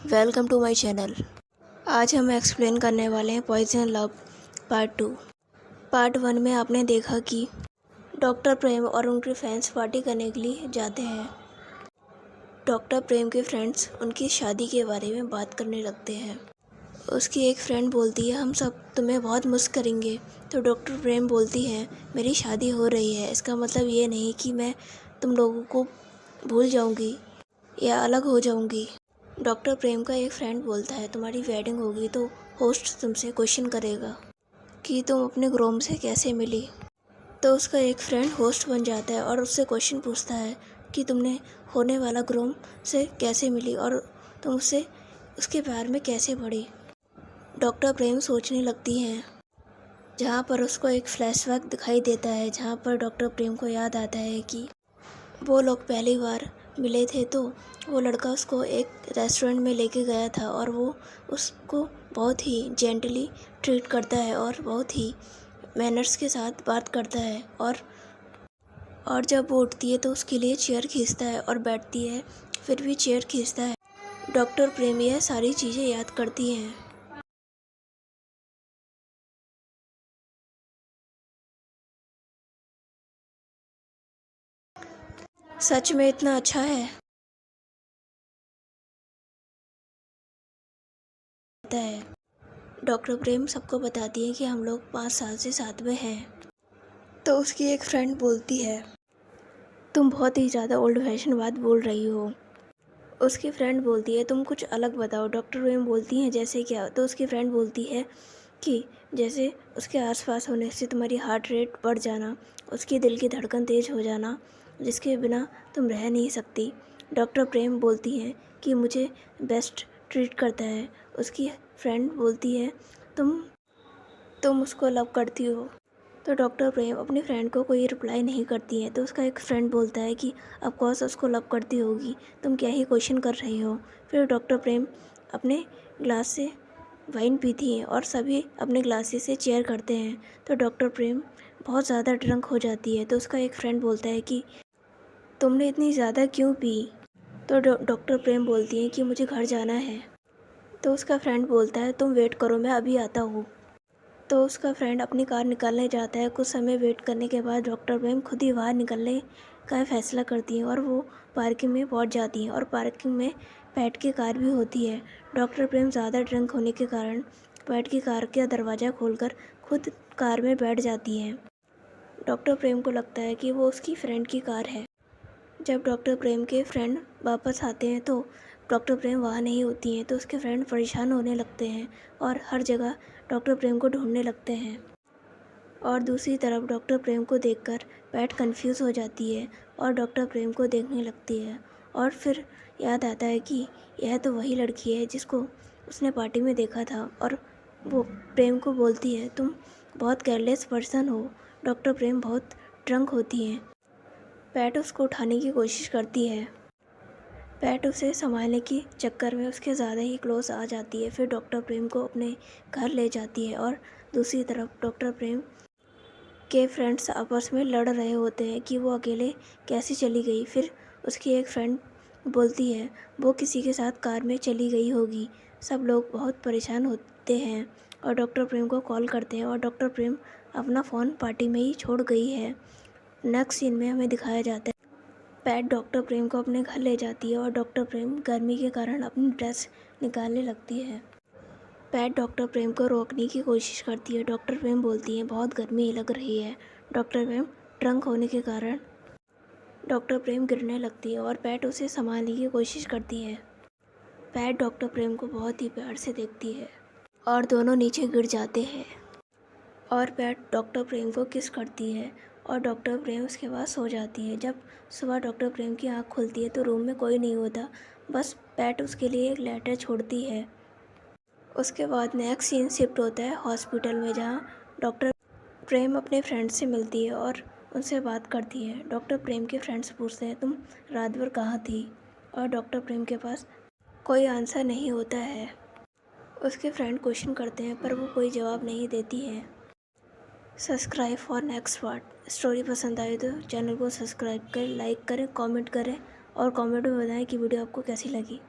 Welcome to my channel. आज हम explain करने वाले हैं पॉइजन लव पार्ट 2। पार्ट 1 में आपने देखा कि डॉक्टर प्रेम और उनके फ्रेंड्स पार्टी करने के लिए जाते हैं। डॉक्टर प्रेम के फ्रेंड्स उनकी शादी के बारे में बात करने लगते हैं। उसकी एक फ्रेंड बोलती है, हम सब तुम्हें बहुत मिस करेंगे। तो डॉक्टर प्रेम बोलती है, मेरी शादी हो रही है, इसका मतलब ये नहीं कि मैं तुम लोगों को भूल जाऊंगी या अलग हो जाऊंगी। डॉक्टर प्रेम का एक फ्रेंड बोलता है, तुम्हारी वेडिंग होगी तो होस्ट तुमसे क्वेश्चन करेगा कि तुम अपने ग्रूम से कैसे मिली। तो उसका एक फ्रेंड होस्ट बन जाता है और उससे क्वेश्चन पूछता है कि तुमने होने वाला ग्रूम से कैसे मिली और तुम उसके प्यार में कैसे पड़ी। डॉक्टर प्रेम सोचने लगती हैं, जहाँ पर उसको एक फ्लैशबैक दिखाई देता है, जहाँ पर डॉक्टर प्रेम को याद आता है कि वो लोग पहली बार मिले थे तो वो लड़का उसको एक रेस्टोरेंट में लेके गया था और वो उसको बहुत ही जेंटली ट्रीट करता है और बहुत ही मैनर्स के साथ बात करता है। और जब वो उठती है तो उसके लिए चेयर खींचता है और बैठती है फिर भी चेयर खींचता है। डॉक्टर प्रेम यह सारी चीज़ें याद करती हैं। सच में इतना अच्छा है डॉक्टर प्रेम सबको बताती है कि हम लोग 5 साल से साथ में हैं। तो उसकी एक फ्रेंड बोलती है, तुम बहुत ही ज़्यादा ओल्ड फैशन बात बोल रही हो। उसकी फ्रेंड बोलती है, तुम कुछ अलग बताओ। डॉक्टर प्रेम बोलती हैं, जैसे क्या। तो उसकी फ्रेंड बोलती है कि जैसे उसके आसपास होने से तुम्हारी हार्ट रेट बढ़ जाना, उसकी दिल की धड़कन तेज़ हो जाना, जिसके बिना तुम रह नहीं सकती। डॉक्टर प्रेम बोलती हैं कि मुझे बेस्ट ट्रीट करता है। उसकी फ्रेंड बोलती है, तुम उसको लव करती हो। तो डॉक्टर प्रेम अपनी फ्रेंड को कोई रिप्लाई नहीं करती है। तो उसका एक फ्रेंड बोलता है कि ऑफ कोर्स उसको लव करती होगी, तुम क्या ही क्वेश्चन कर रही हो। फिर डॉक्टर प्रेम अपने ग्लास से वाइन पीती हैं और सभी अपने ग्लासेस से चेयर करते हैं। तो डॉक्टर प्रेम बहुत ज़्यादा ड्रंक हो जाती है। तो उसका एक फ्रेंड बोलता है कि तुमने इतनी ज़्यादा क्यों पी। तो डॉक्टर प्रेम बोलती हैं कि मुझे घर जाना है। तो उसका फ्रेंड बोलता है, तुम वेट करो, मैं अभी आता हूँ। तो उसका फ्रेंड अपनी कार निकालने जाता है। कुछ समय वेट करने के बाद डॉक्टर प्रेम खुद ही बाहर निकलने का फ़ैसला करती हैं और वो पार्किंग में पहुंच जाती हैं और पार्किंग में पैट की कार भी होती है। डॉक्टर प्रेम ज़्यादा ड्रंक होने के कारण पैट की कार का दरवाज़ा खोलकर खुद कार में बैठ जाती हैं। डॉक्टर प्रेम को लगता है कि वो उसकी फ्रेंड की कार है। जब डॉक्टर प्रेम के फ्रेंड वापस आते हैं तो डॉक्टर प्रेम वहाँ नहीं होती हैं। तो उसके फ्रेंड परेशान होने लगते हैं और हर जगह डॉक्टर प्रेम को ढूंढने लगते हैं। और दूसरी तरफ डॉक्टर प्रेम को देखकर पैट कंफ्यूज हो जाती है और डॉक्टर प्रेम को देखने लगती है। और फिर याद आता है कि यह तो वही लड़की है जिसको उसने पार्टी में देखा था। और वो प्रेम को बोलती है, तुम बहुत केयरलेस पर्सन हो। डॉक्टर प्रेम बहुत ड्रंक होती हैं। पैट उसको उठाने की कोशिश करती है। पैट उसे संभालने के चक्कर में उसके ज़्यादा ही क्लोज आ जाती है। फिर डॉक्टर प्रेम को अपने घर ले जाती है और दूसरी तरफ डॉक्टर प्रेम के फ्रेंड्स आपस में लड़ रहे होते हैं कि वो अकेले कैसे चली गई। फिर उसकी एक फ्रेंड बोलती है, वो किसी के साथ कार में चली गई होगी। सब लोग बहुत परेशान होते हैं और डॉक्टर प्रेम को कॉल करते हैं और डॉक्टर प्रेम अपना फ़ोन पार्टी में ही छोड़ गई है। नेक्स्ट सीन में हमें दिखाया जाता है, पैट डॉक्टर प्रेम को अपने घर ले जाती है और डॉक्टर प्रेम गर्मी के कारण अपनी ड्रेस निकालने लगती है। पैट डॉक्टर प्रेम को रोकने की कोशिश करती है। डॉक्टर प्रेम बोलती है, बहुत गर्मी लग रही है। डॉक्टर प्रेम ड्रंक होने के कारण डॉक्टर प्रेम गिरने लगती है और पैट उसे संभालने की कोशिश करती है। पैट डॉक्टर प्रेम को बहुत ही प्यार से देखती है और दोनों नीचे गिर जाते हैं और पैट डॉक्टर प्रेम को किस करती है और डॉक्टर प्रेम उसके बाद सो जाती है। जब सुबह डॉक्टर प्रेम की आँख खुलती है तो रूम में कोई नहीं होता, बस पैट उसके लिए एक लेटर छोड़ती है। उसके बाद नेक्स्ट सीन शिफ्ट होता है हॉस्पिटल में, जहाँ डॉक्टर प्रेम अपने फ्रेंड से मिलती है और उनसे बात करती है। डॉक्टर प्रेम के फ्रेंड्स पूछते हैं, तुम रात भर कहाँ थी। और डॉक्टर प्रेम के पास कोई आंसर नहीं होता है। उसके फ्रेंड क्वेश्चन करते हैं पर वो कोई जवाब नहीं देती है। Subscribe for next part. Story पसंद आए तो चैनल को सब्सक्राइब करें, लाइक करें, कमेंट करें और कमेंट में बताएं कि वीडियो आपको कैसी लगी।